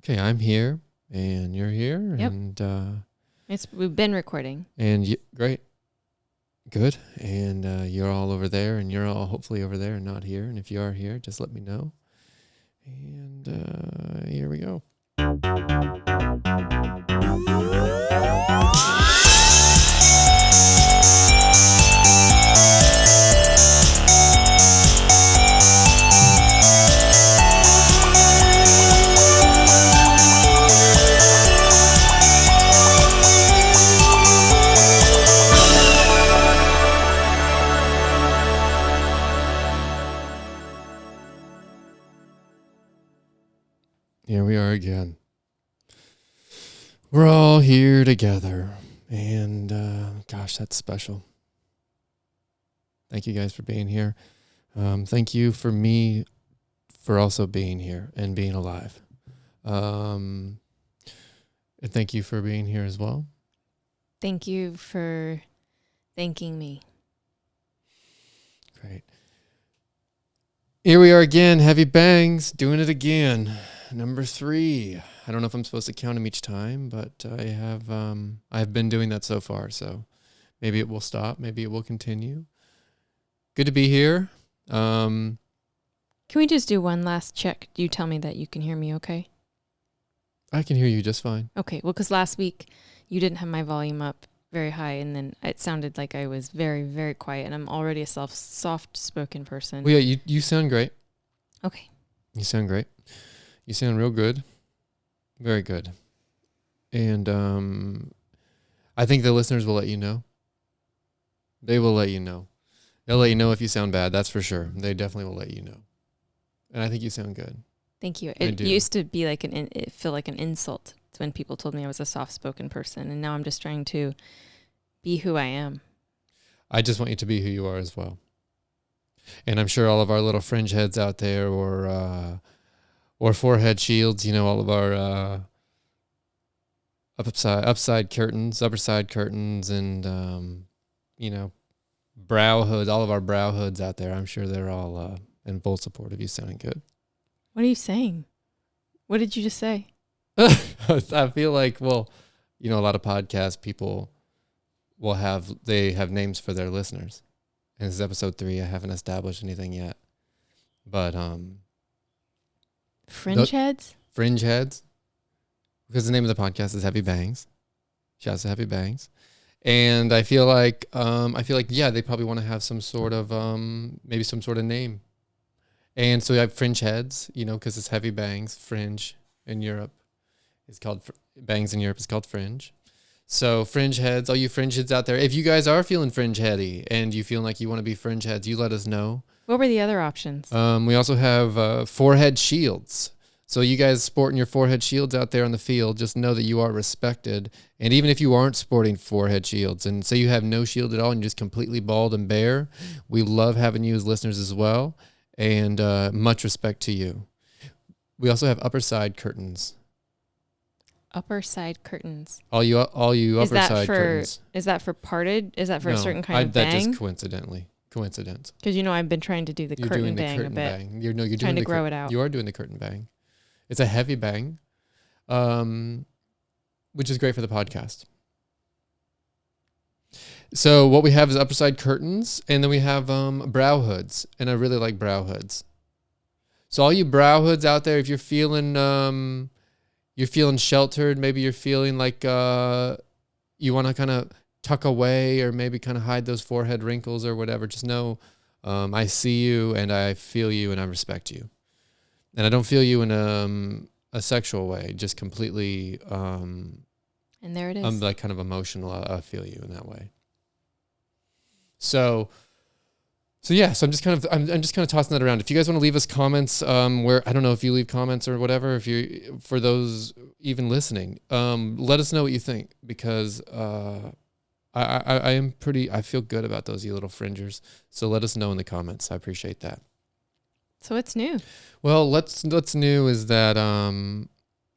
Okay, I'm here, and you're here, Yep. and We've been recording. great, good, and you're all over there, and you're all hopefully over there and not here. And if you are here, just let me know. And here we go. Here we are again. We're all here together. And gosh, that's special. Thank you guys for being here. Thank you for also being here and being alive. And thank you for being here as well. Thank you for thanking me. Great. Here we are again, Heavy Bangs, doing it again. Number 3. I don't know if I'm supposed to count them each time, but I've been doing that so far. So maybe it will stop. Maybe it will continue. Good to be here. Can we just do one last check? Do you tell me that you can hear me okay? I can hear you just fine. Okay. Well, because last week you didn't have my volume up very high, and then it sounded like I was very, very quiet, and I'm already a soft-spoken person. Well, yeah, you sound great. Okay. You sound great. You sound real good. Very good. And I think the listeners will let you know. They will let you know. They'll let you know if you sound bad. That's for sure. They definitely will let you know. And I think you sound good. Thank you. It used to be like it felt like an insult when people told me I was a soft-spoken person, and now I'm just trying to be who I am. I just want you to be who you are as well. And I'm sure all of our little fringe heads out there, or forehead shields, all of our upside curtains, upper side curtains, and brow hoods, all of our brow hoods out there. I'm sure they're all in full support of you sounding good. What are you saying? What did you just say? I feel like, a lot of podcast people have names for their listeners. And this is episode 3. I haven't established anything yet. But Fringe heads? Fringe heads. Because the name of the podcast is Heavy Bangs. Shouts to Heavy Bangs. And I feel like they probably want to have some sort of maybe some sort of name. And so we have fringe heads, because it's Heavy Bangs. Fringe in Europe is called Bangs in Europe is called Fringe. So fringe heads, all you fringe heads out there, if you guys are feeling fringe heady and you feel like you want to be fringe heads, you let us know. What were the other options? We also have forehead shields. So you guys sporting your forehead shields out there on the field, just know that you are respected. And even if you aren't sporting forehead shields and say you have no shield at all and you're just completely bald and bare, we love having you as listeners as well. And much respect to you. We also have upper side curtains. Upper side curtains. All you upper side curtains. Is that for parted? Is that for a certain kind of bang? That just coincidence. Because I've been trying to do the curtain bang a bit. Bang. You're trying doing to grow it out. You are doing the curtain bang. It's a heavy bang, which is great for the podcast. So what we have is upper side curtains, and then we have brow hoods, and I really like brow hoods. So all you brow hoods out there, if you're feeling sheltered, maybe you're feeling like you want to kind of tuck away or maybe kind of hide those forehead wrinkles or whatever, just know I see you and I feel you and I respect you. And I don't feel you in a sexual way, just completely. And there it is. I'm like kind of emotional. I feel you in that way. So yeah. So I'm just kind of tossing that around. If you guys want to leave us comments, where I don't know if you leave comments or whatever, for those even listening, let us know what you think, because I feel good about those, you little fringers. So let us know in the comments. I appreciate that. So what's new? Well, what's new is that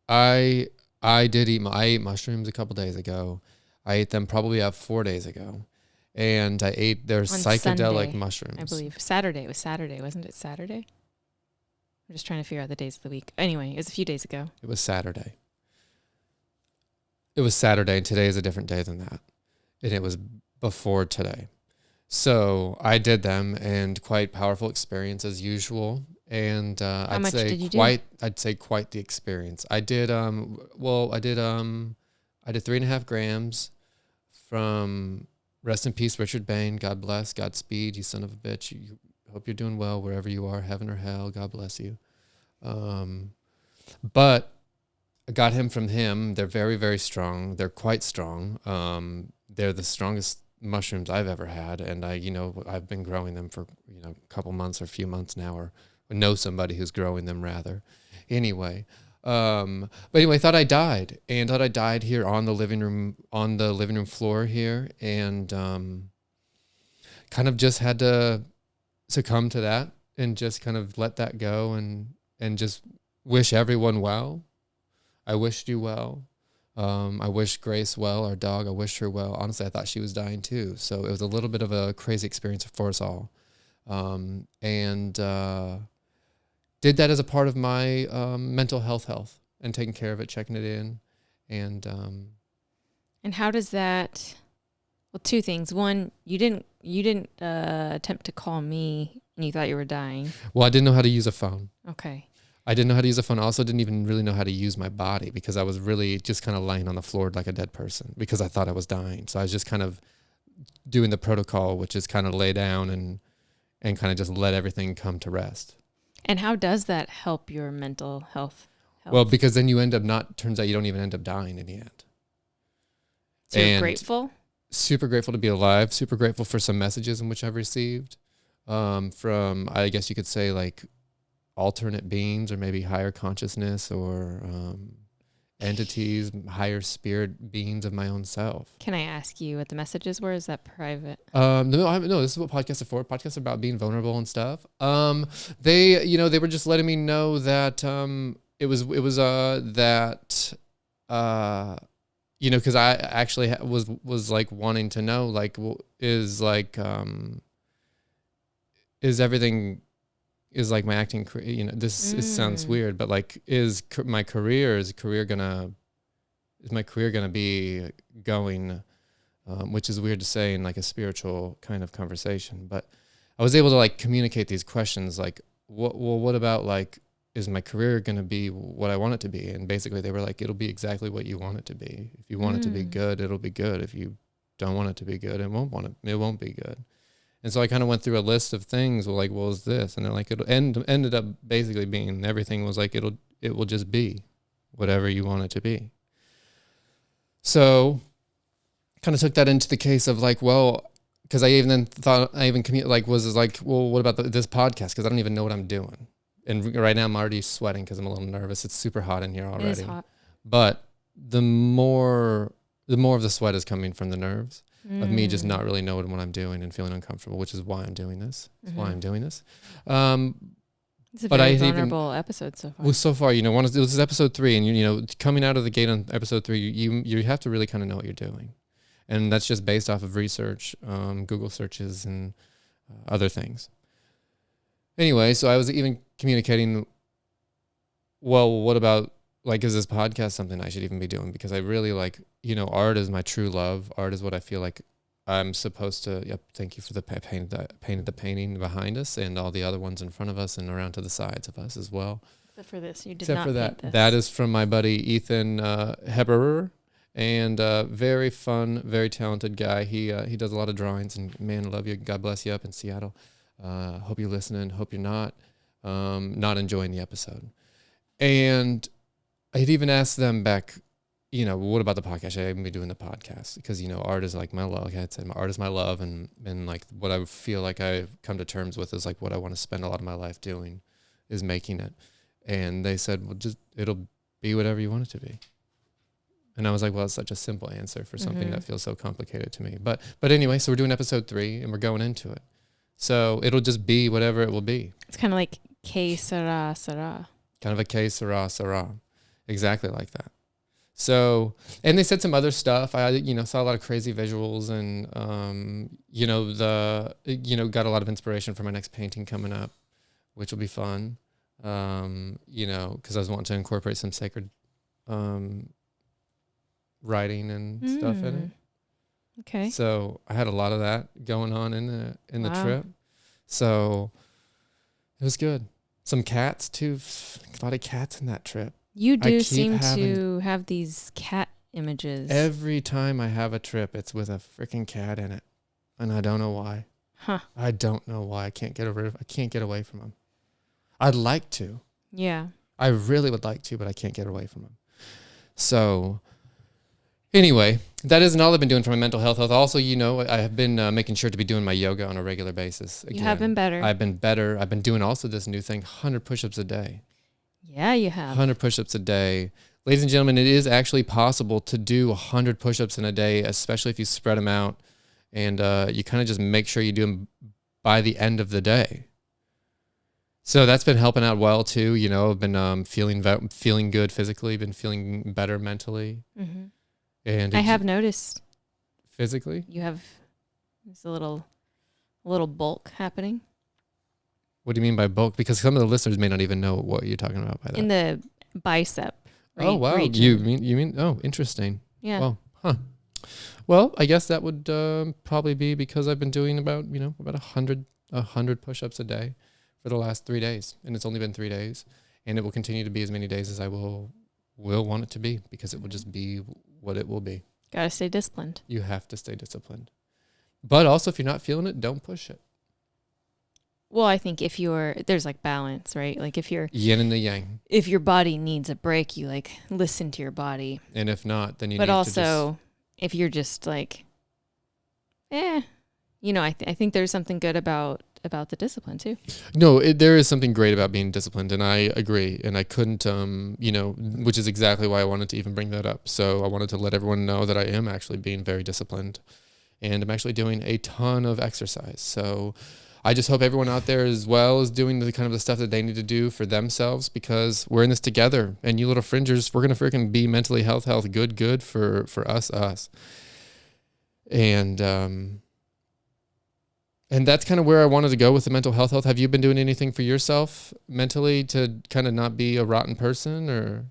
I ate mushrooms a couple days ago. I ate them probably 4 days ago. And I ate their psychedelic Sunday, mushrooms. I believe. Saturday. It was Saturday. Wasn't it Saturday? I'm just trying to figure out the days of the week. Anyway, it was a few days ago. It was Saturday. It was Saturday, and today is a different day than that. And it was before today. So I did them, and quite powerful experience as usual. And How much did you do? I'd say quite the experience. I did 3.5 grams from, rest in peace, Richard Bain. God bless, Godspeed, you son of a bitch. You hope you're doing well wherever you are, heaven or hell. God bless you. But I got him from him. They're very, very strong. They're quite strong. They're the strongest mushrooms I've ever had. And I've been growing them for, a couple months or a few months now, or know somebody who's growing them rather. Anyway, thought I died here on the living room floor here. And, kind of just had to succumb to that and just kind of let that go and just wish everyone well. I wished you well. I wished Grace well, our dog. I wished her well. Honestly, I thought she was dying too. So it was a little bit of a crazy experience for us all. Did that as a part of my mental health and taking care of it, checking it in. And how does that, well, two things. One, you didn't attempt to call me and you thought you were dying. Well, I didn't know how to use a phone. Okay. I didn't know how to use a phone. I also didn't even really know how to use my body because I was really just kind of lying on the floor like a dead person because I thought I was dying. So I was just kind of doing the protocol, which is kind of lay down and kind of just let everything come to rest. And how does that help your mental health? Well, because then turns out you don't even end up dying in the end. So you're grateful? Super grateful to be alive. Super grateful for some messages in which I've received from, I guess you could say, like, alternate beings or maybe higher consciousness or entities, higher spirit beings of my own self. Can I ask you what the messages were? Is that private? No, this is what podcasts are for. Podcasts are about being vulnerable and stuff. They were just letting me know that because I actually was like wanting to know, like, is everything, is like my acting, this sounds weird, but like, is my career gonna be going, which is weird to say in like a spiritual kind of conversation, but I was able to like communicate these questions, like, what about, like, is my career going to be what I want it to be? And basically they were like, it'll be exactly what you want it to be. If you want it to be good, it'll be good. If you don't want it to be good, it won't be good. And so I kind of went through a list of things. Well, like, what was this? And they're like, it ended up basically being, everything was like, it will just be whatever you want it to be. So kind of took that into the case of like, well, because I even thought, well, what about this podcast? Because I don't even know what I'm doing. And right now I'm already sweating because I'm a little nervous. It's super hot in here already. It is hot. But the more of the sweat is coming from the nerves of me just not really knowing what I'm doing and feeling uncomfortable, which is why I'm doing this. It's why I'm doing this. It's a very vulnerable episode so far. Well, so far, this is episode 3, and coming out of the gate on episode 3, you have to really kind of know what you're doing, and that's just based off of research, Google searches, and other things. Anyway, so I was even communicating, well, what about, like, is this podcast something I should even be doing? Because I really like, art is my true love. Art is what I feel like I'm supposed to, thank you for the painted the painting behind us and all the other ones in front of us and around to the sides of us as well. Except for this, you did Except not for paint that. this. That is from my buddy Ethan Heberer, and very fun, very talented guy. He does a lot of drawings, and man, love you. God bless you up in Seattle. Hope you're listening. Hope you're not enjoying the episode. And I had even asked them back, what about the podcast? Should I even be doing the podcast? Because, art is like my love. Like I had said, art is my love. And like what I feel like I've come to terms with is like what I want to spend a lot of my life doing is making it. And they said, well, it'll be whatever you want it to be. And I was like, well, it's such a simple answer for something that feels so complicated to me. But anyway, so we're doing episode 3 and we're going into it. So it'll just be whatever it will be. It's kind of like que sera, sera. Kind of a que sera, sera. Exactly like that. So, and they said some other stuff. I, saw a lot of crazy visuals and, got a lot of inspiration for my next painting coming up, which will be fun. You know, because I was wanting to incorporate some sacred writing and stuff in it. Okay. So I had a lot of that going on in the Wow. trip. So it was good. Some cats too. A lot of cats in that trip. You I do keep seem having- to have these cat images. Every time I have a trip, it's with a freaking cat in it, and I don't know why. Huh. I don't know why. I can't get away from them. I'd like to. Yeah. I really would like to, but I can't get away from them. So anyway, that isn't all I've been doing for my mental health. Also, you know, I have been making sure to be doing my yoga on a regular basis. You have been better. I've been better. I've been doing also this new thing, 100 push-ups a day. Yeah, you have. 100 push-ups a day. Ladies and gentlemen, it is actually possible to do 100 push-ups in a day, especially if you spread them out and you kind of just make sure you do them by the end of the day. So that's been helping out well too. You know, I've been feeling good physically, been feeling better mentally. Mm-hmm. And I have noticed physically. you have this a little bulk happening What do you mean by bulk? Because some of the listeners may not even know what you're talking about by that. in the bicep. Oh wow, region. you mean? Oh, interesting. Yeah. Well, huh. Well, I guess that would probably be because I've been doing about 100 push-ups a day for the last 3 days, and it's only been 3 days, and it will continue to be as many days as I will want it to be, because it will just be what it will be. Gotta stay disciplined. You have to stay disciplined, but also if you're not feeling it, don't push it. Well, I think there's like balance, right? Like if Yin and the yang, if your body needs a break, you like listen to your body. and if not, then you. But need also, to just, if you're just like, I think there's something good about the discipline too. No, there is something great about being disciplined, and I agree. And I couldn't, which is exactly why I wanted to even bring that up. So I wanted to let everyone know that I am actually being very disciplined, and I'm actually doing a ton of exercise. So I just hope everyone out there as well is doing the kind of the stuff that they need to do for themselves, because we're in this together. And you little fringers, we're gonna freaking be mentally health, good for us. And that's kind of where I wanted to go with the mental health. Have you been doing anything for yourself mentally to kind of not be a rotten person, or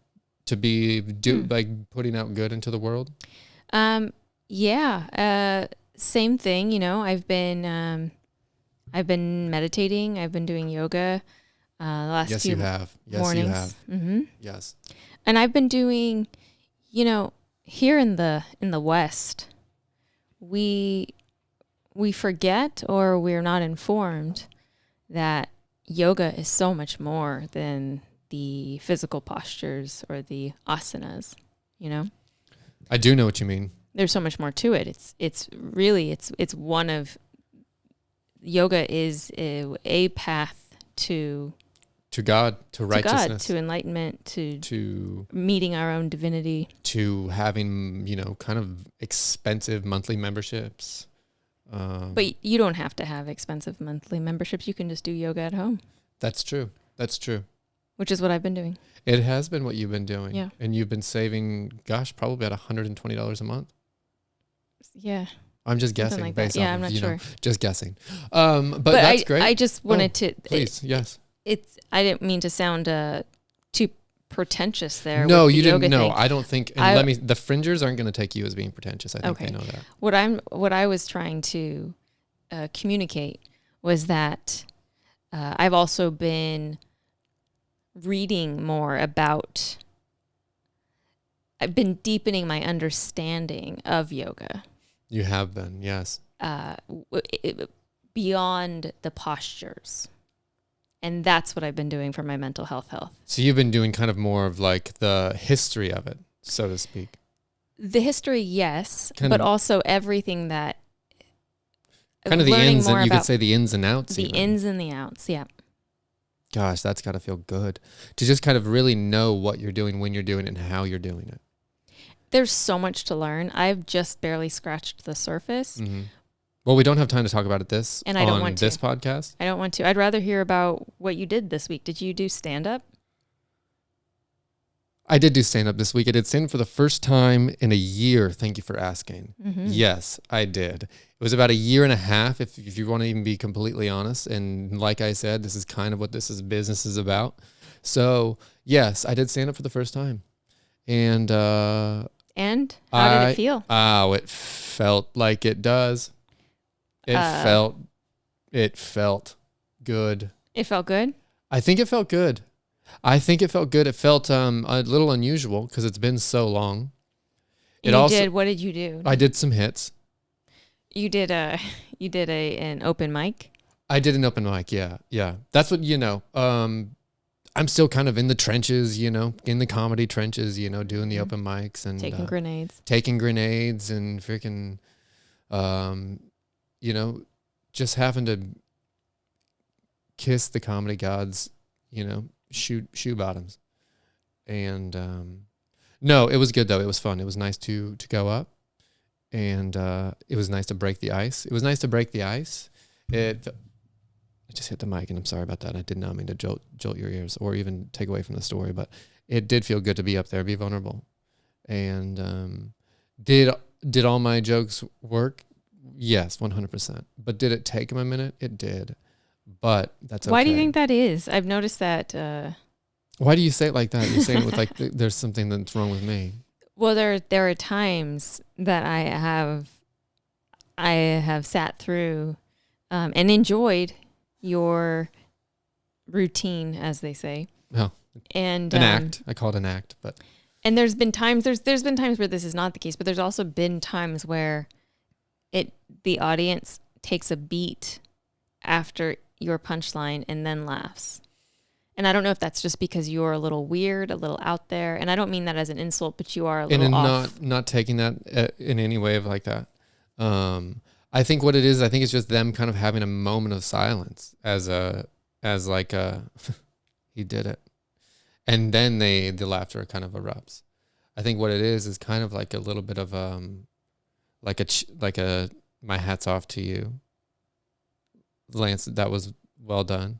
to be like putting out good into the world? Yeah. Same thing. You know, I've been meditating. I've been doing yoga. The last Yes, few you have. Yes, mornings. you have. Mm-hmm. Yes. And I've been doing, here in the West, we forget, or we're not informed that yoga is so much more than the physical postures or the asanas, I do know what you mean. There's so much more to it. It's really one of, yoga is a path to God, to righteousness, to enlightenment, to meeting our own divinity, to having, kind of expensive monthly memberships. But you don't have to have expensive monthly memberships. You can just do yoga at home. That's true. Which is what I've been doing. It has been what you've been doing. Yeah. And you've been saving, probably about $120 a month. Yeah. I'm just Something guessing. like based that. Yeah, off I'm of, not sure. just guessing. But that's great. I just wanted to. Please, yes. I didn't mean to sound too pretentious there. No, with the you didn't. yoga No, thing. I don't think. And the fringers aren't going to take you as being pretentious. I think Okay. they know that. What I was trying to communicate was that I've also been reading more about. I've been deepening my understanding of yoga. You have been, yes. Beyond the postures. And that's what I've been doing for my mental health. So you've been doing kind of more of like the history of it, so to speak. The history, yes, but also everything that... Kind of the ins, and you could say the ins and outs. The ins and the outs, yeah. Gosh, that's got to feel good. To just kind of really know what you're doing, when you're doing it, and how you're doing it. There's so much to learn. I've just barely scratched the surface. Mm-hmm. Well, we don't have time to talk about it and I don't want this to. podcast. I don't want to. I'd rather hear about what you did this week. Did you do stand-up? I did do stand-up this week. I did stand-up for the first time in a year. Thank you for asking. Mm-hmm. Yes, I did. It was about a year and a half, if you want to even be completely honest. And like I said, this is kind of what business is about. So yes, I did stand up for the first time. And How did it feel? it felt like it does. It felt good. It felt good? I think it felt good. It felt a little unusual because it's been so long. What did you do? I did some hits. You did an open mic? I did an open mic, yeah. That's what, I'm still kind of in the trenches, in the comedy trenches, doing the open mics and taking grenades and freaking, just having to kiss the comedy gods, shoe bottoms. And no, it was good though. It was fun. It was nice to go up, and it was nice to break the ice. I just hit the mic, and I'm sorry about that. I did not mean to jolt your ears or even take away from the story, but it did feel good to be up there, be vulnerable. And did all my jokes work? Yes, 100%. But did it take them a minute? It did. But that's okay. Why do you think that is? I've noticed that. Why do you say it like that? You're saying it with like there's something that's wrong with me. Well, there are times that I have sat through and enjoyed your routine, as they say. Oh, and an act. I call it an act, but. And there's been times where this is not the case, but there's also been times where the audience takes a beat after your punchline and then laughs. And I don't know if that's just because you're a little weird, a little out there, and I don't mean that as an insult, but you are a little off. Not taking that in any way of like that. I think what it is, I think it's just them kind of having a moment of silence as like he did it, and then the laughter kind of erupts. I think what it is kind of like a little bit of like a my hat's off to you, Lance. That was well done.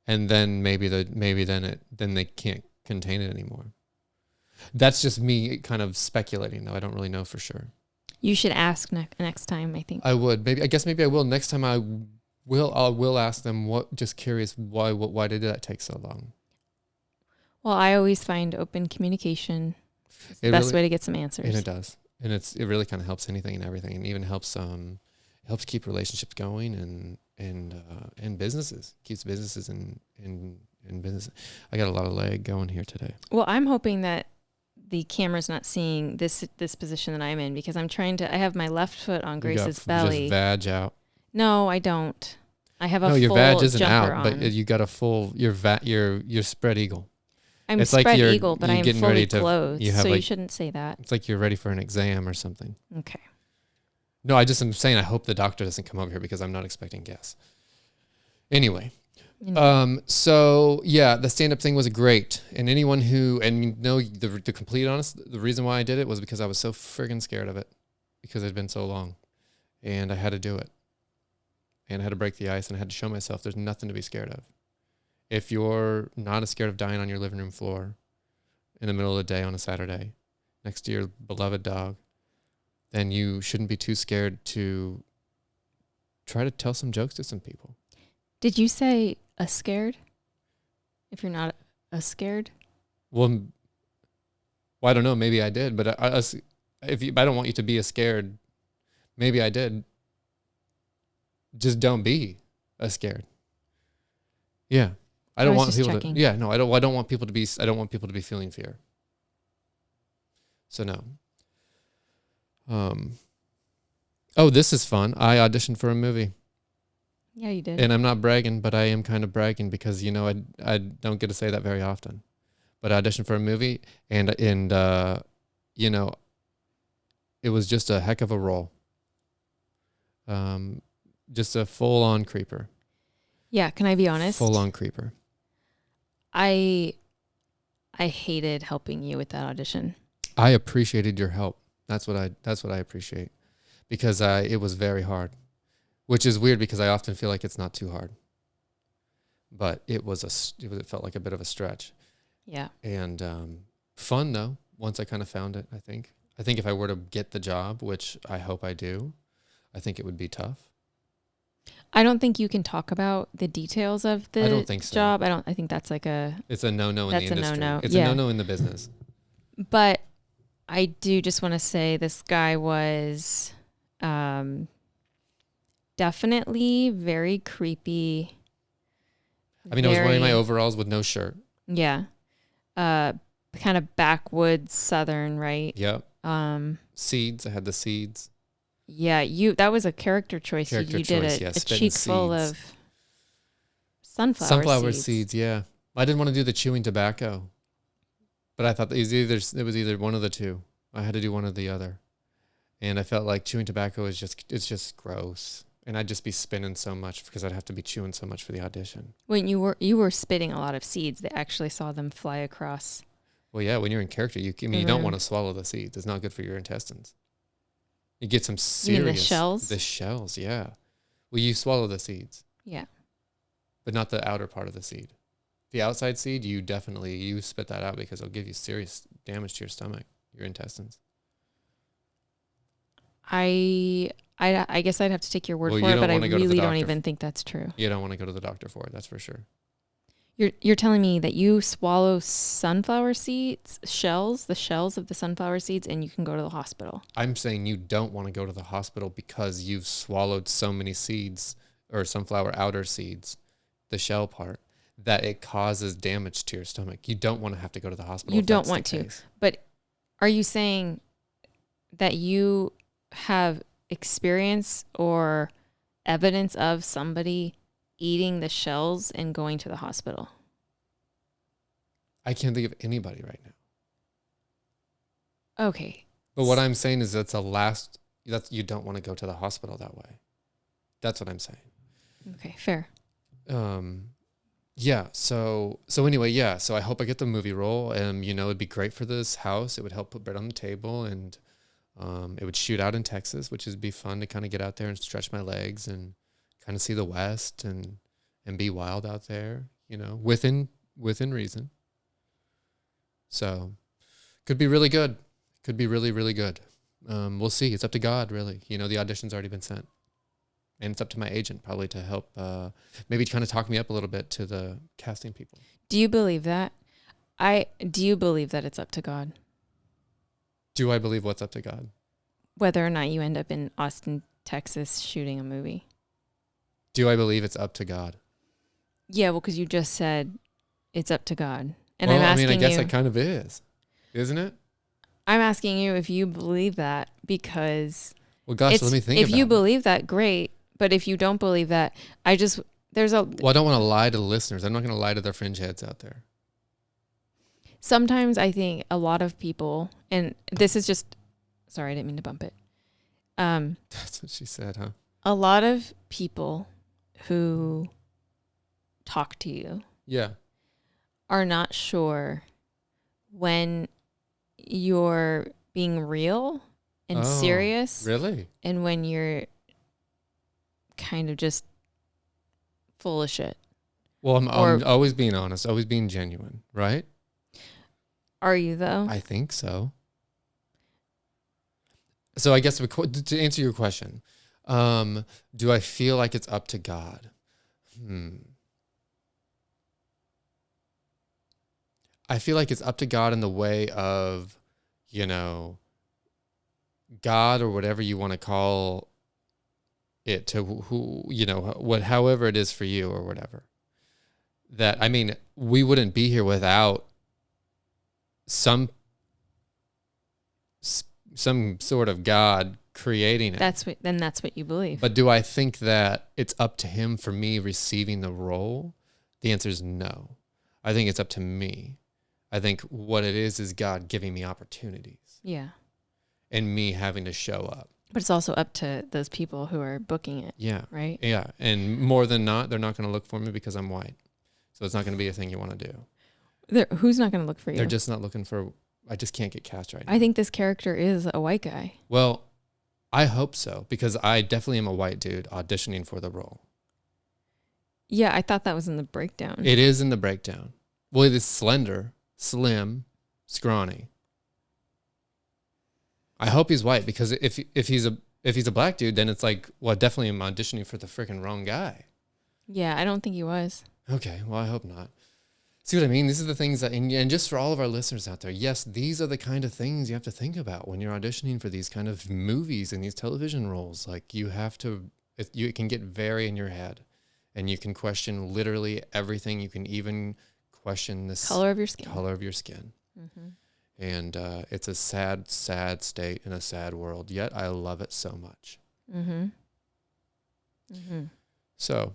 And then maybe then they can't contain it anymore. That's just me kind of speculating, though. I don't really know for sure. You should ask next time, I think. I would. Maybe I will. Next time I will ask them just curious why did that take so long? Well, I always find open communication is the best way to get some answers. And it does. And it really kind of helps anything and everything, and even helps keep relationships going and businesses, keeps businesses in business. I got a lot of leg going here today. Well, I'm hoping that the camera's not seeing this position that I'm in, because I have my left foot on Grace's belly. Just vag out. No, I don't. I have a full your vag isn't jumper out, on. but you got a full you're spread eagle. I'm it's spread like eagle, but I'm fully clothed, so you shouldn't say that. It's like you're ready for an exam or something. Okay. No, I'm saysaying I hope the doctor doesn't come over here because I'm not expecting guests. Anyway, so yeah, the stand-up thing was great. And anyone the complete honest, the reason why I did it was because I was so friggin' scared of it because it had been so long, and I had to do it, and I had to break the ice, and I had to show myself there's nothing to be scared of. If you're not as scared of dying on your living room floor in the middle of the day on a Saturday next to your beloved dog, then you shouldn't be too scared to try to tell some jokes to some people. Did you say a scared? If you're not a scared? Well, I don't know. Maybe I did, but I don't want you to be a scared. Maybe I did. Just don't be a scared. Yeah. I don't want people to. Yeah, no, I don't want people to be. I don't want people to be feeling fear. So no. Oh, this is fun. I auditioned for a movie. Yeah, you did. And I'm not bragging, but I am kind of bragging because I don't get to say that very often. But I auditioned for a movie, and it was just a heck of a role. Just a full-on creeper. Yeah, can I be honest? Full-on creeper. I hated helping you with that audition. I appreciated your help. That's what I appreciate, because it was very hard, which is weird because I often feel like it's not too hard. But it felt like a bit of a stretch. Yeah. And fun though. Once I kind of found it, I think if I were to get the job, which I hope I do, I think it would be tough. I don't think you can talk about the details of the I don't think so. job. I think that's like It's a no-no in the That's a industry. no-no. It's Yeah. a no-no in the business. But I do just want to say this guy was definitely very creepy. I mean, I was wearing my overalls with no shirt. Yeah. Kind of backwoods Southern, right? Yep. Seeds. I had the seeds. Yeah, that was a character choice. You did a cheek full of sunflower seeds. Yeah. I didn't want to do the chewing tobacco, but I thought it was either one of the two. I had to do one or the other, and I felt like chewing tobacco it's just gross, and I'd just be spinning so much because I'd have to be chewing so much for the audition. When you were spitting a lot of seeds, they actually saw them fly across. Well, yeah, when you're in character, you don't want to swallow the seeds. It's not good for your intestines. You get some serious... You mean the shells? The shells, yeah. Well, you swallow the seeds. Yeah. But not the outer part of the seed. The outside seed, you spit that out because it'll give you serious damage to your stomach, your intestines. I guess I'd have to take your word for it, but I really don't even think that's true. You don't want to go to the doctor for it, that's for sure. You're telling me that you swallow sunflower seeds, the shells of the sunflower seeds, and you can go to the hospital. I'm saying you don't want to go to the hospital because you've swallowed so many seeds or sunflower outer seeds, the shell part, that it causes damage to your stomach. You don't want to have to go to the hospital. You don't want to. But are you saying that you have experience or evidence of somebody eating the shells and going to the hospital? I can't think of anybody right now. Okay. But what I'm saying is you don't want to go to the hospital that way. That's what I'm saying. Okay, fair. Yeah. So anyway, yeah. So I hope I get the movie role. It'd be great for this house. It would help put bread on the table, and it would shoot out in Texas, which would be fun to kind of get out there and stretch my legs and kind of see the West and be wild out there, within reason. So could be really good. Could be really, really good. We'll see. It's up to God, really. The audition's already been sent. And it's up to my agent probably to help maybe kind of talk me up a little bit to the casting people. Do you believe that? Do you believe that it's up to God? Do I believe what's up to God? Whether or not you end up in Austin, Texas shooting a movie. Do I believe it's up to God? Yeah, well, because you just said it's up to God. And well, I'm asking you... I guess it kind of is. Isn't it? I'm asking you if you believe that because... Well, gosh, let me think about it. If you believe that, great. But if you don't believe that, Well, I don't want to lie to the listeners. I'm not going to lie to their fringe heads out there. Sometimes I think a lot of people, and this is just... Sorry, I didn't mean to bump it. That's what she said, huh? A lot of people who talk to you are not sure when you're being real and serious. Really? And when you're kind of just full of shit. Well, I'm always being honest, always being genuine, right? Are you, though? I think so. So I guess to answer your question, do I feel like it's up to God? I feel like it's up to God in the way of, God or whatever you want to call it, to who, however it is for you or whatever. That, we wouldn't be here without some sort of God creating it. That's what you believe. But do I think that it's up to him for me receiving the role? The answer is no. I think it's up to me. I think what it is God giving me opportunities. Yeah. And me having to show up. But it's also up to those people who are booking it. Yeah. Right? Yeah. And more than not, they're not going to look for me because I'm white. So it's not going to be a thing you want to do. Who's not going to look for you? They're just not looking for... I just can't get cast right now. I think this character is a white guy. Well, I hope so, because I definitely am a white dude auditioning for the role. Yeah, I thought that was in the breakdown. It is in the breakdown. Well, it is slender, slim, scrawny. I hope he's white, because if he's If he's a black dude, then it's like, well, definitely I'm auditioning for the freaking wrong guy. Yeah, I don't think he was. Okay, well, I hope not. See what I mean? These are the things that, and just for all of our listeners out there, yes, these are the kind of things you have to think about when you're auditioning for these kind of movies and these television roles. Like you have to, it can get very in your head, and you can question literally everything. You can even question this Color of your skin. Mm-hmm. And it's a sad, sad state in a sad world. Yet I love it so much. Mm-hmm. Mm-hmm. So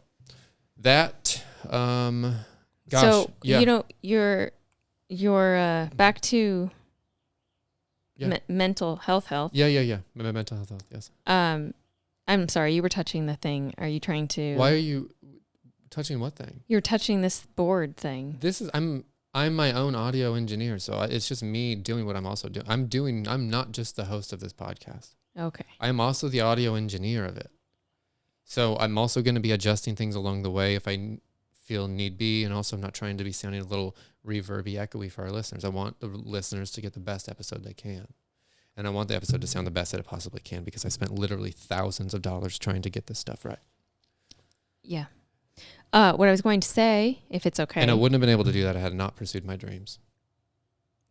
that, gosh, so yeah. you're back to mental health. Yeah. Mental health. Yes. I'm sorry, you were touching the thing. Are you trying to? Why are you touching what thing? You're touching this board thing. I'm my own audio engineer, so it's just me doing what I'm also doing. I'm not just the host of this podcast. Okay. I'm also the audio engineer of it. So I'm also going to be adjusting things along the way if I feel need be, and also I'm not trying to be sounding a little reverby, echoey for our listeners. I want the listeners to get the best episode they can. And I want the episode to sound the best that it possibly can, because I spent literally thousands of dollars trying to get this stuff right. Yeah. What I was going to say, if it's okay. And I wouldn't have been able to do that had I not pursued my dreams.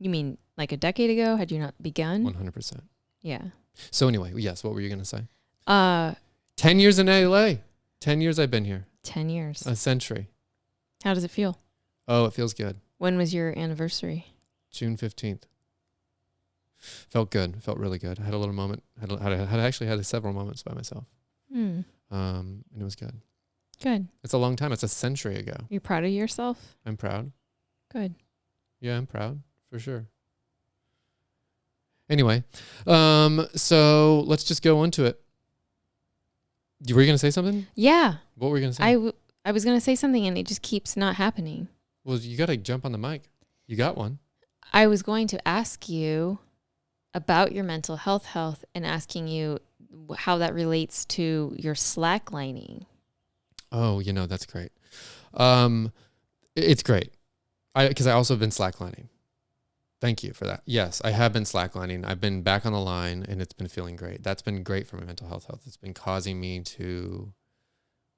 You mean like a decade ago? Had you not begun? 100%. Yeah. So anyway, yes, what were you going to say? 10 years in LA. 10 years I've been here. 10 years. A century. How does it feel? Oh, it feels good. When was your anniversary? June 15th. Felt good. Felt really good. I had a little moment. Had several moments by myself. And it was good. Good. It's a long time. It's a century ago. You're proud of yourself? I'm proud. Good. Yeah, I'm proud for sure. Anyway, so let's just go into it. Were you going to say something? Yeah. What were you going to say? I was going to say something and it just keeps not happening. Well, you got to jump on the mic. You got one. I was going to ask you about your mental health and asking you how that relates to your slacklining. Oh, that's great. It's great. Because I also have been slacklining. Thank you for that. Yes, I have been slacklining. I've been back on the line, and it's been feeling great. That's been great for my mental health. It's been causing me to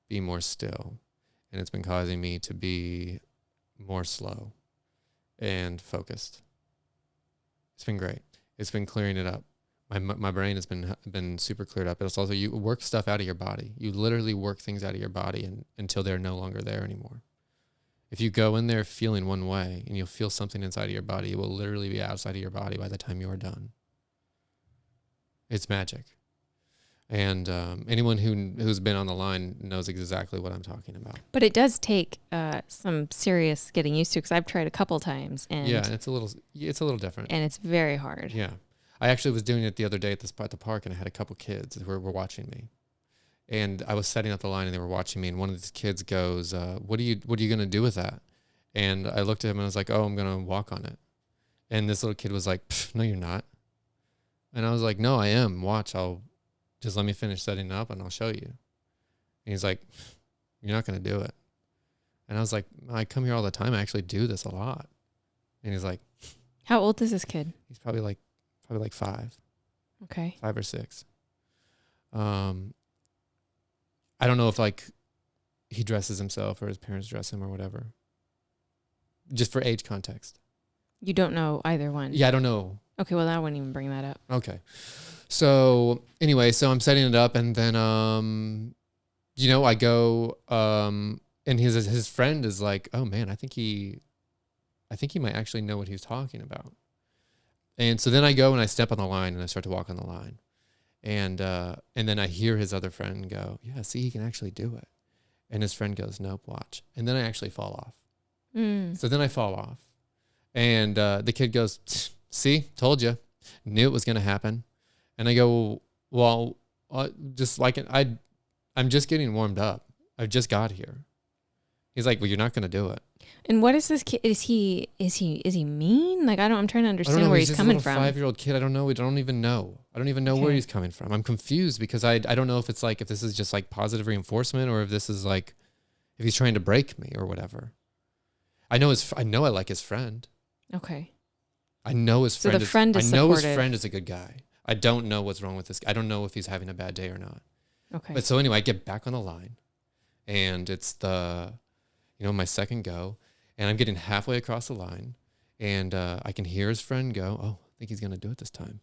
be more still, and it's been causing me to be more slow and focused. It's been great. It's been clearing it up. My brain has been super cleared up. It's also, you work stuff out of your body. You literally work things out of your body until they're no longer there anymore. If you go in there feeling one way and you'll feel something inside of your body, it will literally be outside of your body by the time you are done. It's magic. And anyone who's been on the line knows exactly what I'm talking about. But it does take some serious getting used to, because I've tried a couple times. And it's a little different. And it's very hard. Yeah. I actually was doing it the other day at the park, and I had a couple kids who were watching me. And I was setting up the line, and they were watching me. And one of these kids goes, "What are you going to do with that?" And I looked at him and I was like, "Oh, I'm going to walk on it." And this little kid was like, "No, you're not." And I was like, "No, I am. Watch. I'll just let me finish setting it up, and I'll show you." And he's like, "You're not going to do it." And I was like, "I come here all the time. I actually do this a lot." And he's like, "How old is this kid?" He's probably like 5. Okay. 5 or 6. I don't know if he dresses himself or his parents dress him or whatever. Just for age context. You don't know either one? Yeah, I don't know. Okay, well, I wouldn't even bring that up. Okay. So anyway, I'm setting it up, and then, I go, and his friend is like, "Oh man, I think he might actually know what he's talking about." And so then I go and I step on the line and I start to walk on the line. And then I hear his other friend go, "Yeah, see, he can actually do it." And his friend goes, "Nope, watch." And then I actually fall off. So then I fall off. And the kid goes, "See, told you. Knew it was going to happen." And I go, "Well, just like I'm just getting warmed up. I just got here." He's like, "Well, you're not going to do it." And what is this kid? Is he mean? I'm trying to understand where he's coming from. 5-year-old kid. I don't know. I don't even know where he's coming from. I'm confused because I don't know if it's if this is just positive reinforcement, or if this is if he's trying to break me or whatever. I know I like his friend. Okay. I know his friend. So the friend is supportive. His friend is a good guy. I don't know what's wrong with this. I don't know if he's having a bad day or not. Okay. But so anyway, I get back on the line, and it's my second go, and I'm getting halfway across the line, and I can hear his friend go, "Oh, I think he's gonna do it this time,"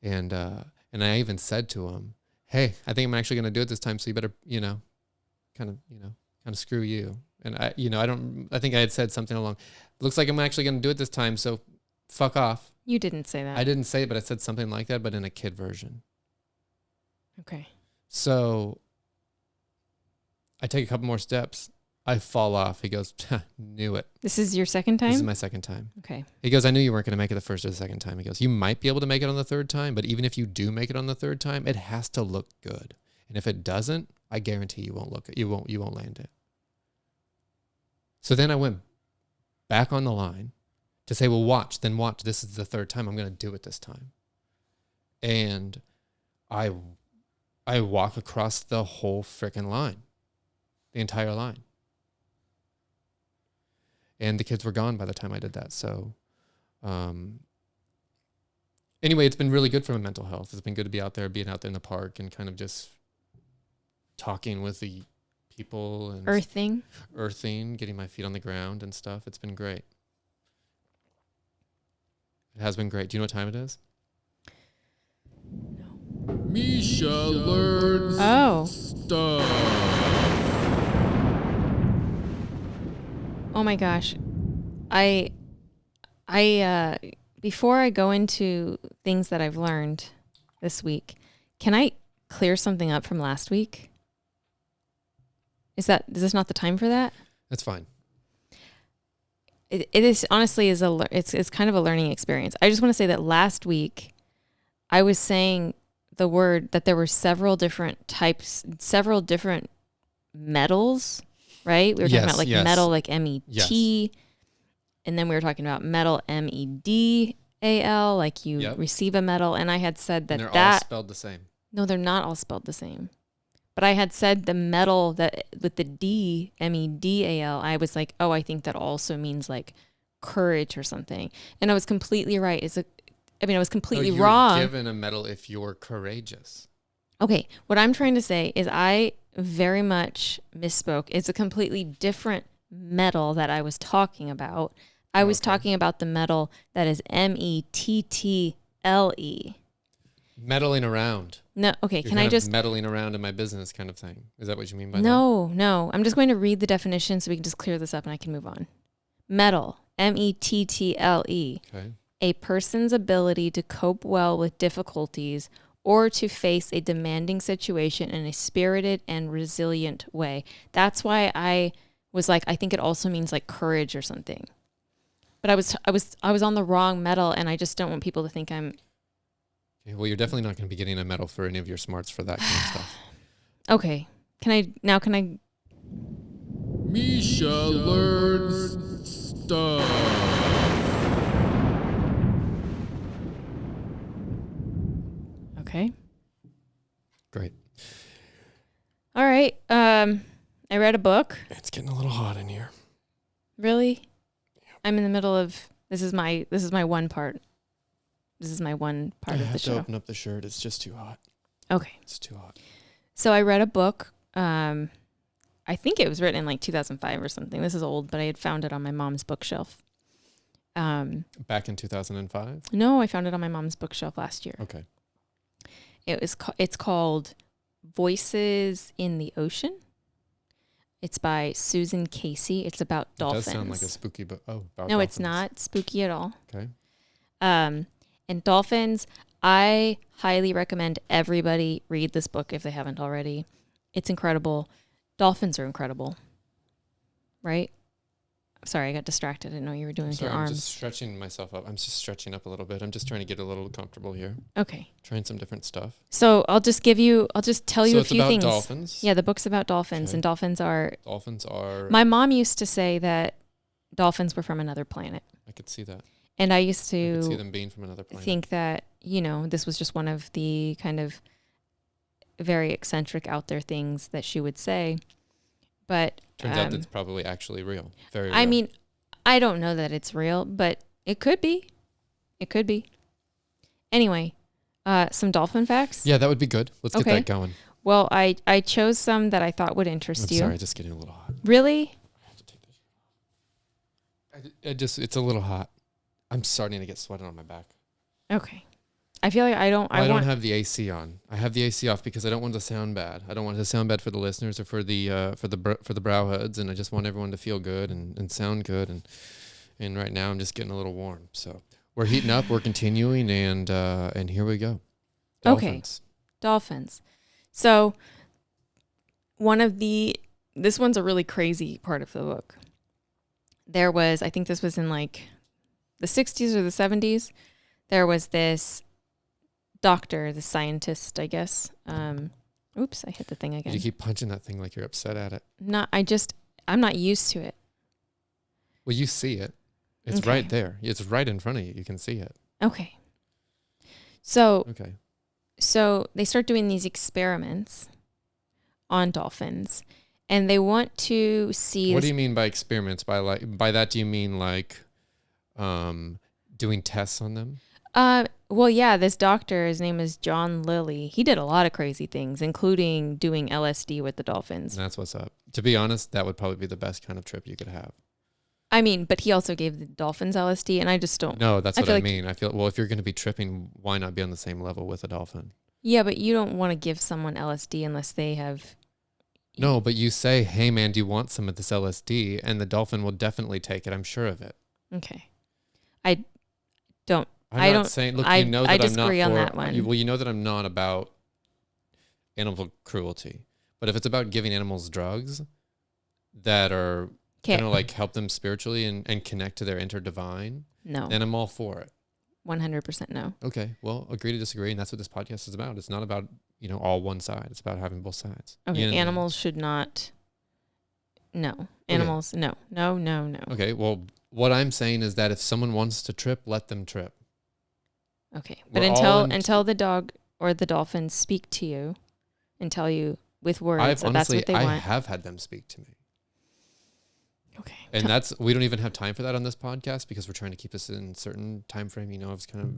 and I even said to him, "Hey, I think I'm actually gonna do it this time, so you better, kind of screw you." And I think I had said something along, "Looks like I'm actually gonna do it this time, so fuck off." You didn't say that. I didn't say it, but I said something like that, but in a kid version. Okay. So I take a couple more steps. I fall off. He goes, "Knew it." This is your second time? This is my second time. Okay. He goes, "I knew you weren't going to make it the first or the second time." He goes, "You might be able to make it on the third time, but even if you do make it on the third time, it has to look good. And if it doesn't, I guarantee you won't land it." So then I went back on the line to say, "Well, watch. This is the third time. I'm going to do it this time." And I walk across the whole freaking line, the entire line. And the kids were gone by the time I did that. So anyway, it's been really good for my mental health. It's been good to be out there, being out there in the park and kind of just talking with the people and Earthing, getting my feet on the ground and stuff. It's been great. It has been great. Do you know what time it is? No. Mischa learns stuff. Oh my gosh. I before I go into things that I've learned this week, can I clear something up from last week? Is this not the time for that? That's fine. It is honestly it's kind of a learning experience. I just want to say that last week I was saying the word that there were several different types, several different metals, right? We were talking about metal, like MET. Yes. And then we were talking about metal, MEDAL, like you receive a metal. And I had said that and they're all spelled the same. No, they're not all spelled the same. But I had said the metal that with the D, MEDAL, I was like, oh, I think that also means like courage or something. And I was completely right. I was completely wrong. You're given a medal if you're courageous. Okay, what I'm trying to say is I very much misspoke. It's a completely different metal that I was talking about. I was talking about the metal that is METTLE. Meddling around. No, okay, You're can I just... meddling around in my business kind of thing. Is that what you mean by that? No. I'm just going to read the definition so we can just clear this up and I can move on. Metal, METTLE. Okay. A person's ability to cope well with difficulties or to face a demanding situation in a spirited and resilient way. That's why I was like, I think it also means like courage or something. But I was on the wrong metal, and I just don't want people to think I'm... Okay, well, you're definitely not going to be getting a medal for any of your smarts for that kind of stuff. Okay. Can I... Mischa learns stuff. Okay. Great. All right. I read a book. It's getting a little hot in here. Really? Yeah. I'm in the middle of... This is my one part. This is my one part of the show. I have to open up the shirt. It's just too hot. Okay. It's too hot. So I read a book. I think it was written in like 2005 or something. This is old, but I had found it on my mom's bookshelf. Back in 2005? No, I found it on my mom's bookshelf last year. Okay. It's called Voices in the Ocean. It's by Susan Casey. It's about dolphins. It does sound like a spooky book. Oh, about no, dolphins. It's not spooky at all. Okay. And dolphins, I highly recommend everybody read this book if they haven't already. It's incredible. Dolphins are incredible. Right? Sorry, I got distracted. I didn't know what you were doing with your arms. I'm just stretching myself up. I'm just stretching up a little bit. I'm just trying to get a little comfortable here. Okay. Trying some different stuff. So I'll just tell you a few things. So it's about dolphins? Yeah, the book's about dolphins. Okay. And dolphins are... My mom used to say that dolphins were from another planet. I could see that. And I used to... I could see them being from another planet. Think that, this was just one of the kind of very eccentric out there things that she would say. But... Turns out that's probably actually real. Very real. I mean, I don't know that it's real, but it could be. It could be. Anyway, Some dolphin facts? Yeah, that would be good. Let's get Okay. that going. Well, I chose some that I thought would interest I'm you. sorry, just getting a little hot. Really? I have to take this. It's a little hot. I'm starting to get sweating on my back. Okay. I feel like I don't have the AC on. I have the AC off because I don't want it to sound bad. I don't want it to sound bad for the listeners or for the browheads, and I just want everyone to feel good and sound good. And right now I'm just getting a little warm. So we're heating up. We're continuing, and here we go. Dolphins. Okay. Dolphins. So this one's a really crazy part of the book. There was, I think this was in like the 60s or the 70s. There was this doctor, the scientist, I guess. Oops, I hit the thing again. You keep punching that thing like you're upset at it. I'm not used to it. Well, you see it. It's Okay. right there. It's right in front of you. You can see it. Okay. So Okay. they start doing these experiments on dolphins, and they want to see. What do you mean by experiments? By that, do you mean like doing tests on them? Well, yeah, this doctor, his name is John Lilly. He did a lot of crazy things, including doing LSD with the dolphins. That's what's up. To be honest, that would probably be the best kind of trip you could have. I mean, but he also gave the dolphins LSD, and I just don't. No, that's what I feel like- mean. I feel, well, if you're going to be tripping, why not be on the same level with a dolphin? Yeah, but you don't want to give someone LSD unless they have. No, but you say, hey, man, do you want some of this LSD? And the dolphin will definitely take it. I'm sure of it. Okay. I don't. I'm not saying, look, you know that I I'm not disagree on for, that one. well, you know that I'm not about animal cruelty. But if it's about giving animals drugs that are going to like help them spiritually and connect to their inner divine, No. then I'm all for it. 100% no. Okay. Well, agree to disagree, and that's what this podcast is about. It's not about, all one side. It's about having both sides. Okay, Yin and yang. animals should not. No. Animals, no. No, no, no. Okay, well, what I'm saying is that if someone wants to trip, let them trip. Okay, but We're all in- until the dog or the dolphins speak to you and tell you with words that that's what they I want. have had them speak to me. Okay. And we don't even have time for that on this podcast because we're trying to keep this in a certain time frame. I was kind of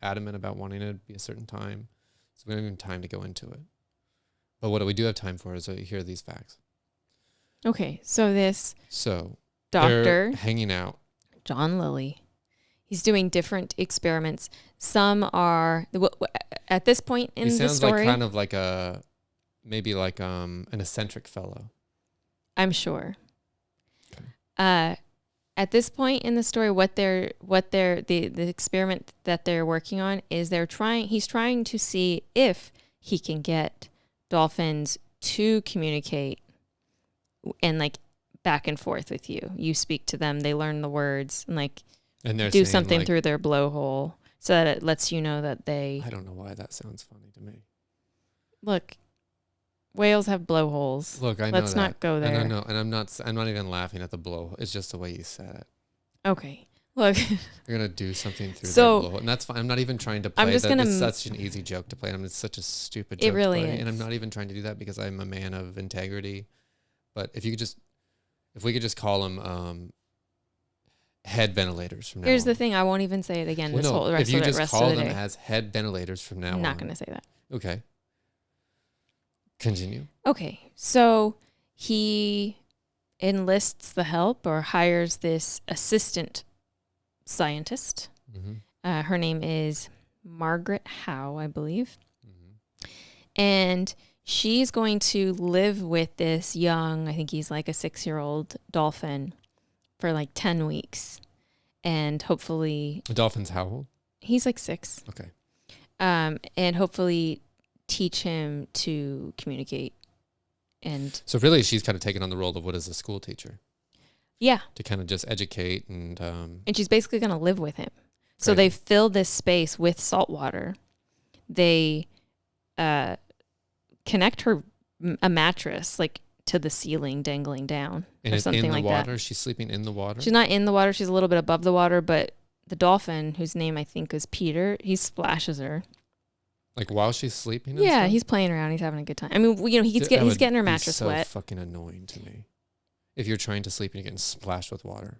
adamant about wanting it to be a certain time. So we don't have time to go into it. But what we do have time for is to hear these facts. Okay, so this So doctor, they're hanging out. John Lilly, he's doing different experiments. Some are, at this point in the story. He sounds like kind of like maybe like an eccentric fellow. I'm sure. Okay. At this point in the story, the experiment that they're working on is he's trying to see if he can get dolphins to communicate and like back and forth with you. You speak to them, they learn the words and they're do saying, something like, through their blowhole so that it lets you know that they I don't know why that sounds funny to me. look. Whales have blowholes. Look, I know Let's not go there. And I know, and I'm not even laughing at the blow. It's just the way you said it. Okay. Look. You're gonna do something through So, their blowhole, and that's fine. I'm not even trying to play. It's such an easy joke to play. It's such a stupid joke. It really to play, is. And I'm not even trying to do that because I'm a man of integrity. But if we could just call them head ventilators from now Here's on. the thing. I won't even say it again. Well, no, if you just rest call of the them day. as head ventilators from now on. I'm not going to say that. Okay. Continue. Okay. So he enlists the help or hires this assistant scientist. Mm-hmm. Her name is Margaret Howe, I believe. Mm-hmm. And she's going to live with this young, I think he's like a 6-year-old dolphin for like 10 weeks. And hopefully... The dolphin's how old? He's like 6. Okay. And hopefully teach him to communicate. And So really she's kind of taken on the role of what is a school teacher. yeah. To kind of just educate and... And she's basically going to live with him. So Crazy. they fill this space with salt water. They connect a mattress like to the ceiling dangling down and or it's something in the like water? that. She's sleeping in the water? She's not in the water. She's a little bit above the water, but the dolphin, whose name I think is Peter, he splashes her. Like while she's sleeping? And Yeah, stuff? he's playing around. He's having a good time. I mean, he's getting her mattress so wet. Fucking annoying to me. If you're trying to sleep and you're getting splashed with water.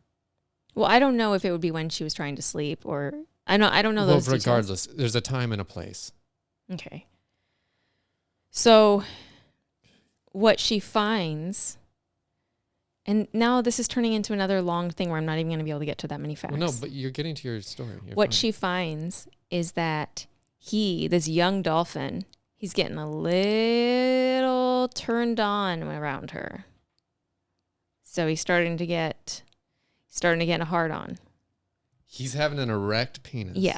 Well, I don't know if it would be when she was trying to sleep or I don't know Well, those details. regardless, there's a time and a place. Okay. So what she finds, and now this is turning into another long thing where I'm not even going to be able to get to that many facts. Well, no, but you're getting to your story. What she finds is that this young dolphin, he's getting a little turned on around her. So he's starting to get a hard on. He's having an erect penis. Yeah.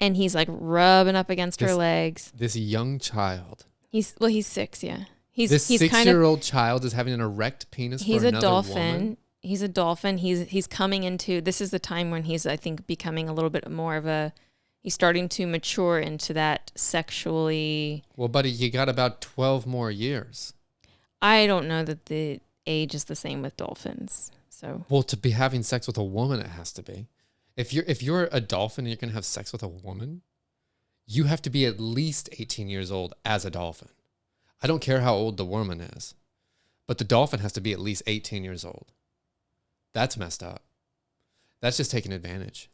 And he's like rubbing up against her legs. This young child. He's 6, yeah. He's 6-year-old child is having an erect penis for another woman. He's a dolphin. He's coming into, this is the time when he's, I think, becoming a little bit more of he's starting to mature into that sexually. Well, buddy, you got about 12 more years. I don't know that the age is the same with dolphins. So. Well, to be having sex with a woman, it has to be. If you're a dolphin and you're going to have sex with a woman, you have to be at least 18 years old as a dolphin. I don't care how old the woman is, but the dolphin has to be at least 18 years old. That's messed up. That's just taking advantage.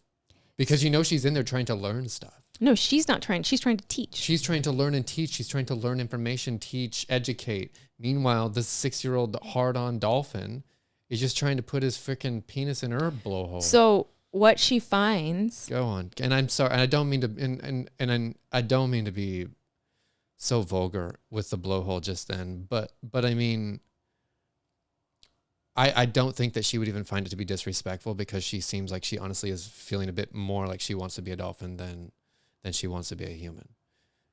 Because she's in there trying to learn stuff. No, she's not trying. She's trying to teach. She's trying to learn and teach. She's trying to learn information, teach, educate. Meanwhile, this 6-year-old hard-on dolphin is just trying to put his freaking penis in her blowhole. So what she finds. Go on. And I'm sorry, and I don't mean to I don't mean to be so vulgar with the blowhole just then, but I mean, I don't think that she would even find it to be disrespectful, because she seems like she honestly is feeling a bit more like she wants to be a dolphin than she wants to be a human.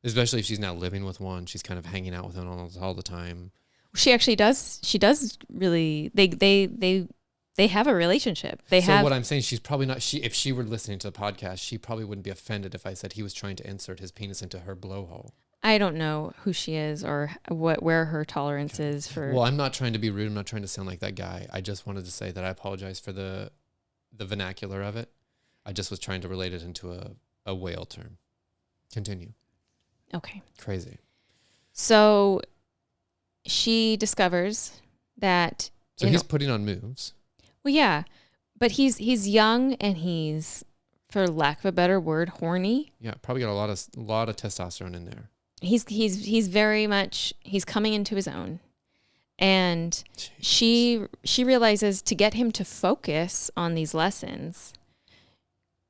Especially if she's now living with one. She's kind of hanging out with him all the time. She actually does. She does really. They have a relationship. So what I'm saying, she's probably not. If she were listening to the podcast, she probably wouldn't be offended if I said he was trying to insert his penis into her blowhole. I don't know who she is or where her tolerance is for. Well, I'm not trying to be rude. I'm not trying to sound like that guy. I just wanted to say that I apologize for the vernacular of it. I just was trying to relate it into a whale term. Continue. Okay. Crazy. So she discovers that. So he's putting on moves. Well, yeah, but he's young and he's, for lack of a better word, horny. Yeah, probably got a lot of testosterone in there. He's very much, he's coming into his own. And she realizes to get him to focus on these lessons,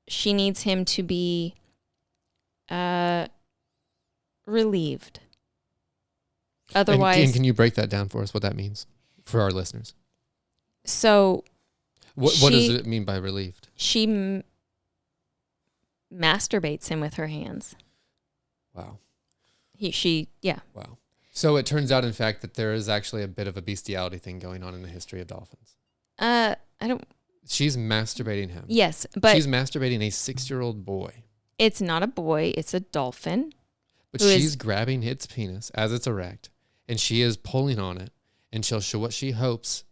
she needs him to be relieved. Otherwise, and can you break that down for us, what that means for our listeners? So what does it mean by relieved? She masturbates him with her hands. Wow. Yeah. Wow. So it turns out, in fact, that there is actually a bit of a bestiality thing going on in the history of dolphins. I don't. She's masturbating him. Yes, but she's masturbating a 6-year-old boy. It's not a boy; it's a dolphin. But she's grabbing its penis as it's erect, and she is pulling on it, and she'll show what she hopes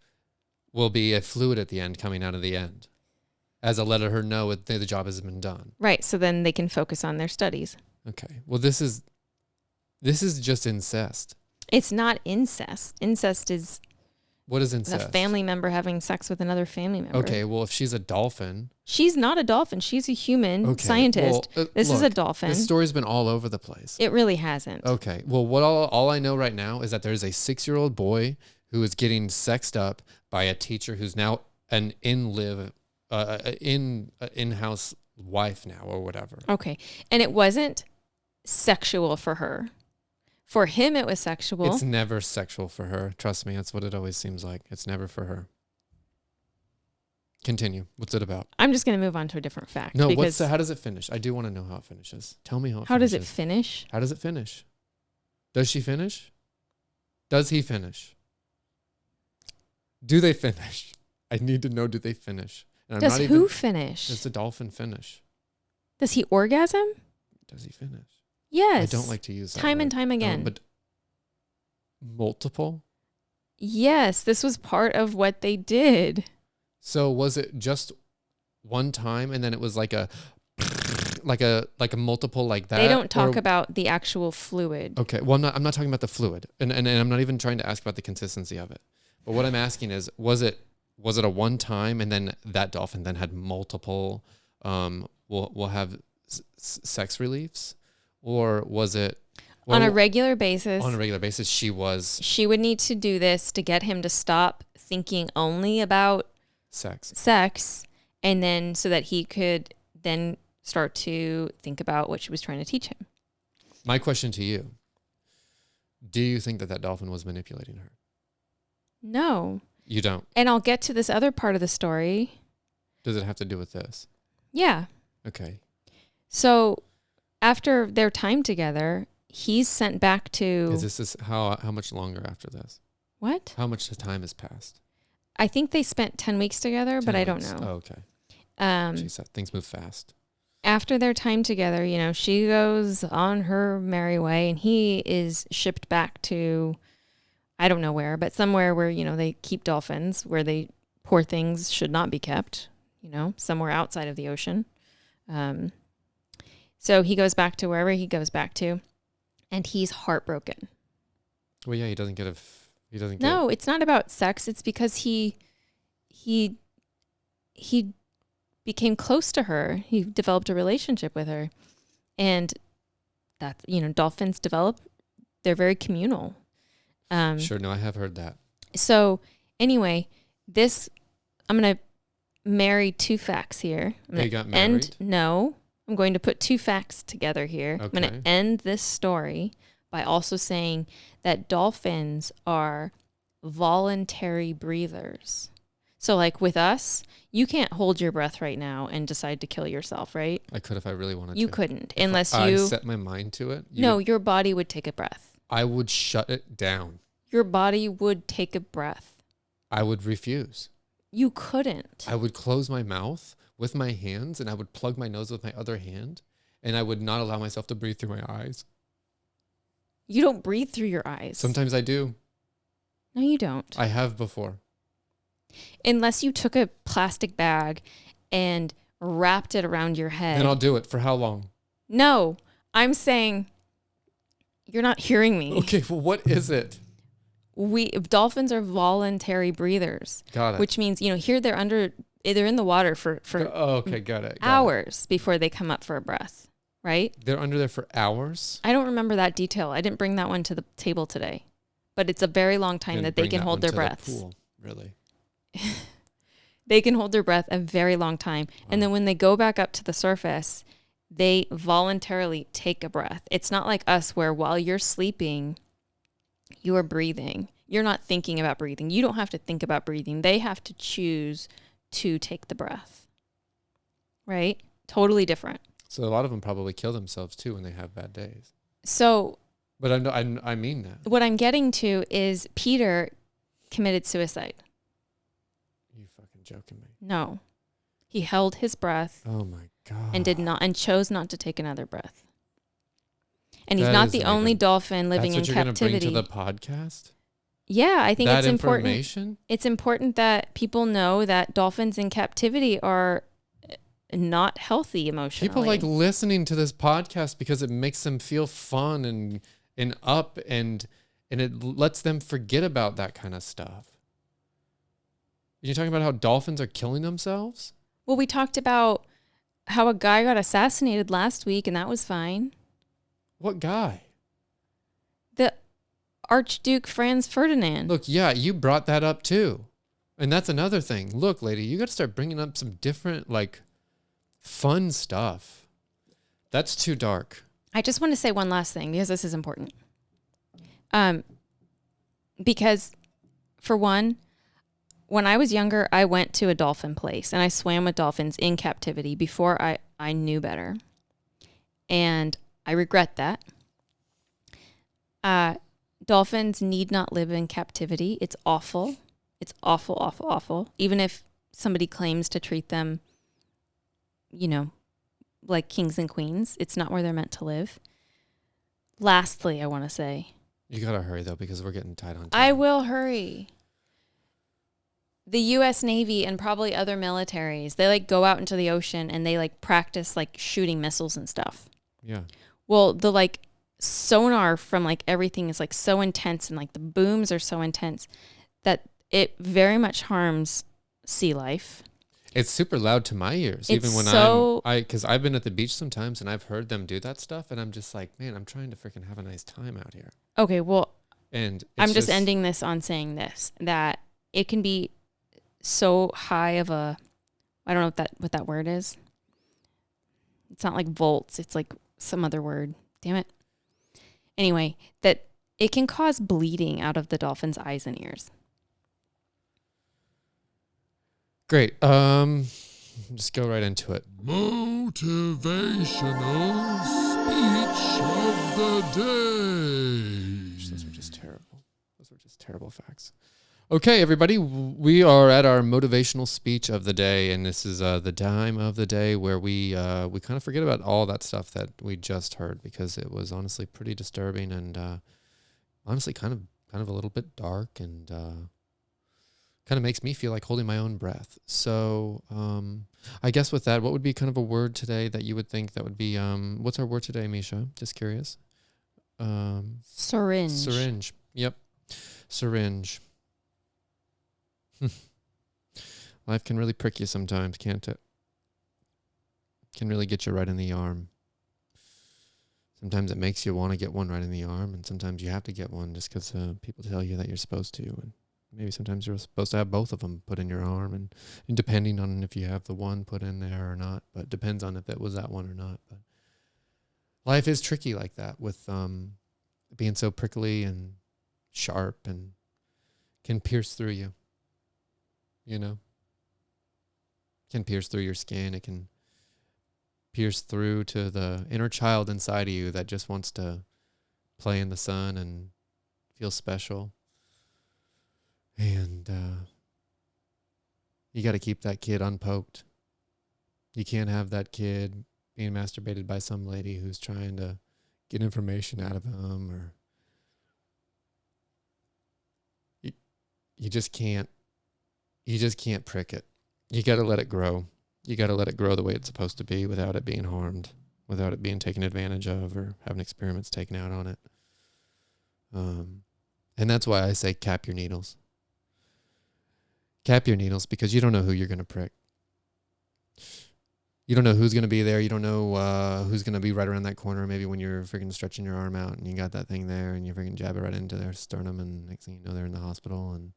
will be a fluid at the end coming out of the end, as a let her know the job has been done. Right. So then they can focus on their studies. Okay. Well, this is just incest. It's not incest. Incest is. What is incest? A family member having sex with another family member. Okay. Well, if she's a dolphin. She's not a dolphin. She's a human scientist. Well, this is a dolphin. This story's been all over the place. It really hasn't. Okay. Well, all I know right now is that there's a 6-year-old boy who is getting sexed up by a teacher who's now an in-house wife now or whatever. Okay. And it wasn't sexual for her. For him, it was sexual. It's never sexual for her. Trust me. That's what it always seems like. It's never for her. Continue. What's it about? I'm just going to move on to a different fact. No, how does it finish? I do want to know how it finishes. Tell me how it finishes. How does it finish? How does it finish? Does she finish? Does he finish? Do they finish? I need to know, do they finish? And does who finish? Does the dolphin finish? Does he orgasm? Does he finish? Yes. I don't like to use that time word. And time again. But multiple? Yes, this was part of what they did. So was it just one time and then it was like a multiple like that? They don't talk about the actual fluid. Okay. Well, I'm not talking about the fluid. And I'm not even trying to ask about the consistency of it. But what I'm asking is, was it a one time and then that dolphin then had multiple will have sex reliefs? Or was it on a regular basis. On a regular basis, she would need to do this to get him to stop thinking only about sex, and then so that he could then start to think about what she was trying to teach him. My question to you, do you think that dolphin was manipulating her? No. You don't? And I'll get to this other part of the story. Does it have to do with this? Yeah. Okay. So after their time together, he's sent back to... Is this how much longer after this? What? How much time has passed? I think they spent 10 weeks together, but I don't know. Oh, okay. Jeez, things move fast. After their time together, she goes on her merry way, and he is shipped back to, I don't know where, but somewhere where, they keep dolphins, where poor things should not be kept, somewhere outside of the ocean. So he goes back to wherever he goes back to, and he's heartbroken. Well, yeah, he doesn't get No, it's not about sex. It's because he became close to her. He developed a relationship with her. And that's, dolphins develop, they're very communal. Sure, no, I have heard that. So anyway, I'm going to marry two facts here. They got married? No, I'm going to put two facts together here. Okay. I'm going to end this story by also saying that dolphins are voluntary breathers. So like with us, you can't hold your breath right now and decide to kill yourself, right? I could if I really wanted to. You couldn't unless I set my mind to it. Your body would take a breath. I would shut it down. Your body would take a breath. I would refuse. You couldn't. I would close my mouth with my hands, and I would plug my nose with my other hand, and I would not allow myself to breathe through my eyes. You don't breathe through your eyes. Sometimes I do. No, you don't. I have before. Unless you took a plastic bag and wrapped it around your head. Then I'll do it. For how long? No, I'm saying you're not hearing me. Okay, well, what is it? Dolphins are voluntary breathers. Got it. Which means, here they're in the water for got it. Hours before they come up for a breath, right? They're under there for hours? I don't remember that detail. I didn't bring that one to the table today. But it's a very long time that they can hold their breaths. The pool, really? They can hold their breath a very long time. Wow. And then when they go back up to the surface, they voluntarily take a breath. It's not like us where while you're sleeping, you are breathing. You're not thinking about breathing. You don't have to think about breathing. They have to choose to take the breath. Right? Totally different. So a lot of them probably kill themselves too when they have bad days. So... But I mean that. What I'm getting to is Peter committed suicide. You fucking joking me? No. He held his breath. Oh my God. And chose not to take another breath. And he's not the only dolphin living in captivity. That's what you're going to bring to the podcast? Yeah, I think it's important. Information? It's important that people know that dolphins in captivity are not healthy emotionally. People like listening to this podcast because it makes them feel fun and up and it lets them forget about that kind of stuff. You're talking about how dolphins are killing themselves? Well, we talked about how a guy got assassinated last week and that was fine. What guy? The Archduke Franz Ferdinand. Look, yeah, you brought that up too. And that's another thing. Look, lady, you got to start bringing up some different, fun stuff. That's too dark. I just want to say one last thing because this is important. Because, for one, when I was younger, I went to a dolphin place and I swam with dolphins in captivity before I knew better. And I regret that. Dolphins need not live in captivity. It's awful. It's awful, awful, awful. Even if somebody claims to treat them, like kings and queens, it's not where they're meant to live. Lastly, I want to say. You got to hurry, though, because we're getting tight on time. I will hurry. The U.S. Navy and probably other militaries, they go out into the ocean and they practice shooting missiles and stuff. Yeah. Well, the sonar from everything is so intense and the booms are so intense that it very much harms sea life. It's super loud to my ears, It's even when so- because I've been at the beach sometimes and I've heard them do that stuff, and I'm just like, man, I'm trying to freaking have a nice time out here. Okay, well, And I'm just ending this on saying this, that it can be so high of a, I don't know what that word is. It's not like volts. It's like some other word. Damn it. Anyway, that it can cause bleeding out of the dolphin's eyes and ears. Great. Just go right into it. Motivational speech of the day. Those were just terrible. Those were just terrible facts. Okay, everybody, we are at our motivational speech of the day, and this is the time of the day where we kind of forget about all that stuff that we just heard, because it was honestly pretty disturbing and honestly kind of a little bit dark, and kind of makes me feel like holding my own breath. So I guess with that, what would be kind of a word today that you would think that would be, what's our word today, Mischa? Just curious. Syringe. Syringe. Yep. Syringe. Life can really prick you sometimes, can't it? Can really get you right in the arm. Sometimes it makes you want to get one right in the arm, and sometimes you have to get one just because people tell you that you're supposed to. And maybe sometimes you're supposed to have both of them put in your arm, and depending on if you have the one put in there or not, but it depends on if it was that one or not. But life is tricky like that, with being so prickly and sharp, and can pierce through you. You know, can pierce through your skin. It can pierce through to the inner child inside of you that just wants to play in the sun and feel special. And you got to keep that kid unpoked. You can't have that kid being masturbated by some lady who's trying to get information out of him, or you just can't. You just can't prick it. You got to let it grow. You got to let it grow the way it's supposed to be without it being harmed, without it being taken advantage of or having experiments taken out on it. And that's why I say cap your needles. Cap your needles, because you don't know who you're going to prick. You don't know who's going to be there. You don't know who's going to be right around that corner. Maybe when you're freaking stretching your arm out and you got that thing there and you freaking jab it right into their sternum, and next thing you know, they're in the hospital, and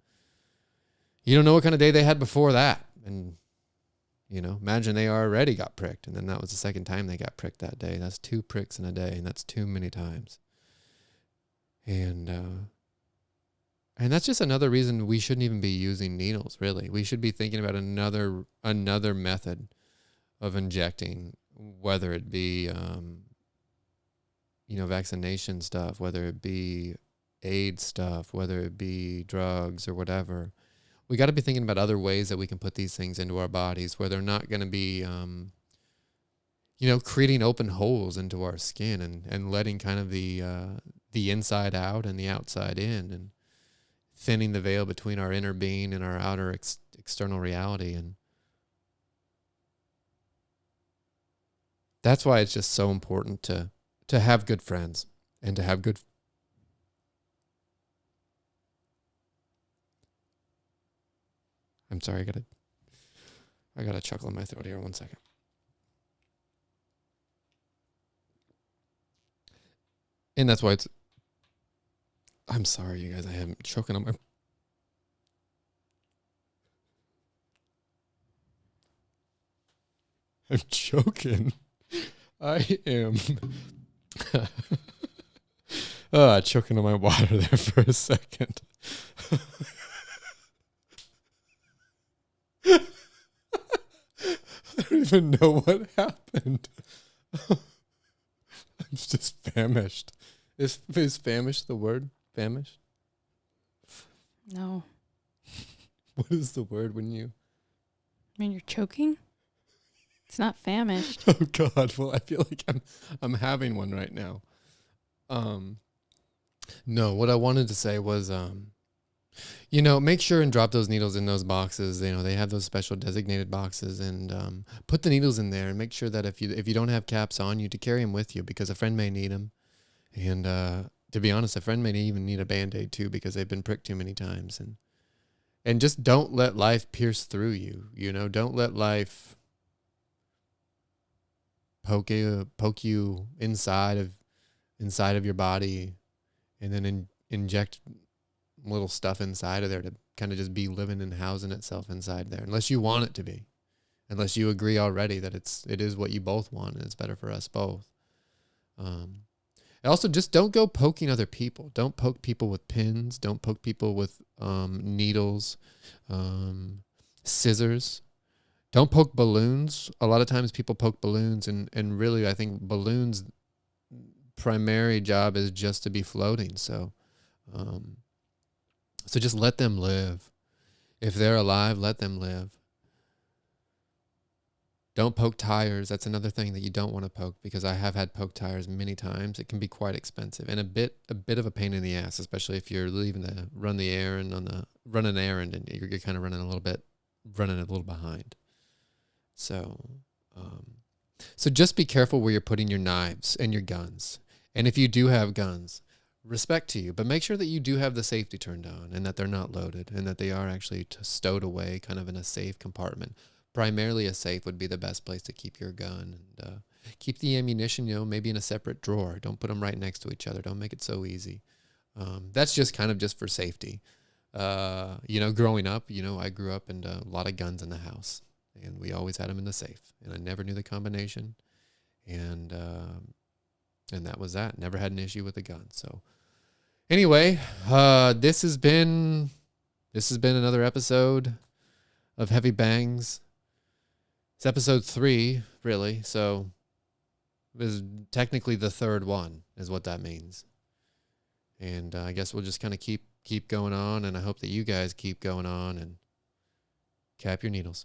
you don't know what kind of day they had before that. And, you know, imagine they already got pricked, and then that was the second time they got pricked that day. That's 2 pricks in a day, and that's too many times. And that's just another reason we shouldn't even be using needles, really. We should be thinking about another method of injecting, whether it be, vaccination stuff, whether it be AIDS stuff, whether it be drugs or whatever. We got to be thinking about other ways that we can put these things into our bodies where they're not going to be, creating open holes into our skin and letting kind of the inside out and the outside in, and thinning the veil between our inner being and our outer external reality. And that's why it's just so important to have good friends and to have good. I'm sorry, I got a chuckle in my throat here. 1 second. And that's why I'm sorry, you guys. I am choking on my. I'm choking. I am choking on my water there for a second. I don't even know what happened. I'm just famished. Is famished the word? Famished? No. What is the word when you... I mean, you're choking? It's not famished. Oh, God. Well, I feel like I'm having one right now. No, what I wanted to say was... make sure and drop those needles in those boxes. They have those special designated boxes, and put the needles in there, and make sure that if you don't have caps on you, to carry them with you, because a friend may need them. And to be honest, a friend may even need a Band-Aid too, because they've been pricked too many times. And And just don't let life pierce through you. You know, don't let life poke you inside of your body, and then inject little stuff inside of there to kind of just be living and housing itself inside there, unless you want it to be, unless you agree already that it is what you both want and it's better for us both. Also, just don't go poking other people. Don't poke people with pins. Don't poke people with needles, scissors. Don't poke balloons. A lot of times people poke balloons, and really I think balloons' primary job is just to be floating. So just let them live. If they're alive, let them live. Don't poke tires. That's another thing that you don't want to poke, because I have had poke tires many times. It can be quite expensive and a bit of a pain in the ass, especially if you're leaving to run an errand and you're kind of running a little behind. So just be careful where you're putting your knives and your guns. And if you do have guns, respect to you, but make sure that you do have the safety turned on and that they're not loaded and that they are actually stowed away kind of in a safe compartment. Primarily a safe would be the best place to keep your gun, and keep the ammunition, maybe in a separate drawer. Don't put them right next to each other. Don't make it so easy. That's just kind of just for safety. Growing up, I grew up and a lot of guns in the house, and we always had them in the safe, and I never knew the combination. And that was that. Never had an issue with a gun. So anyway, this has been another episode of Heavy Bangs. It's episode 3, really. So it was technically the third one, is what that means. And I guess we'll just kind of keep going on, and I hope that you guys keep going on and cap your needles.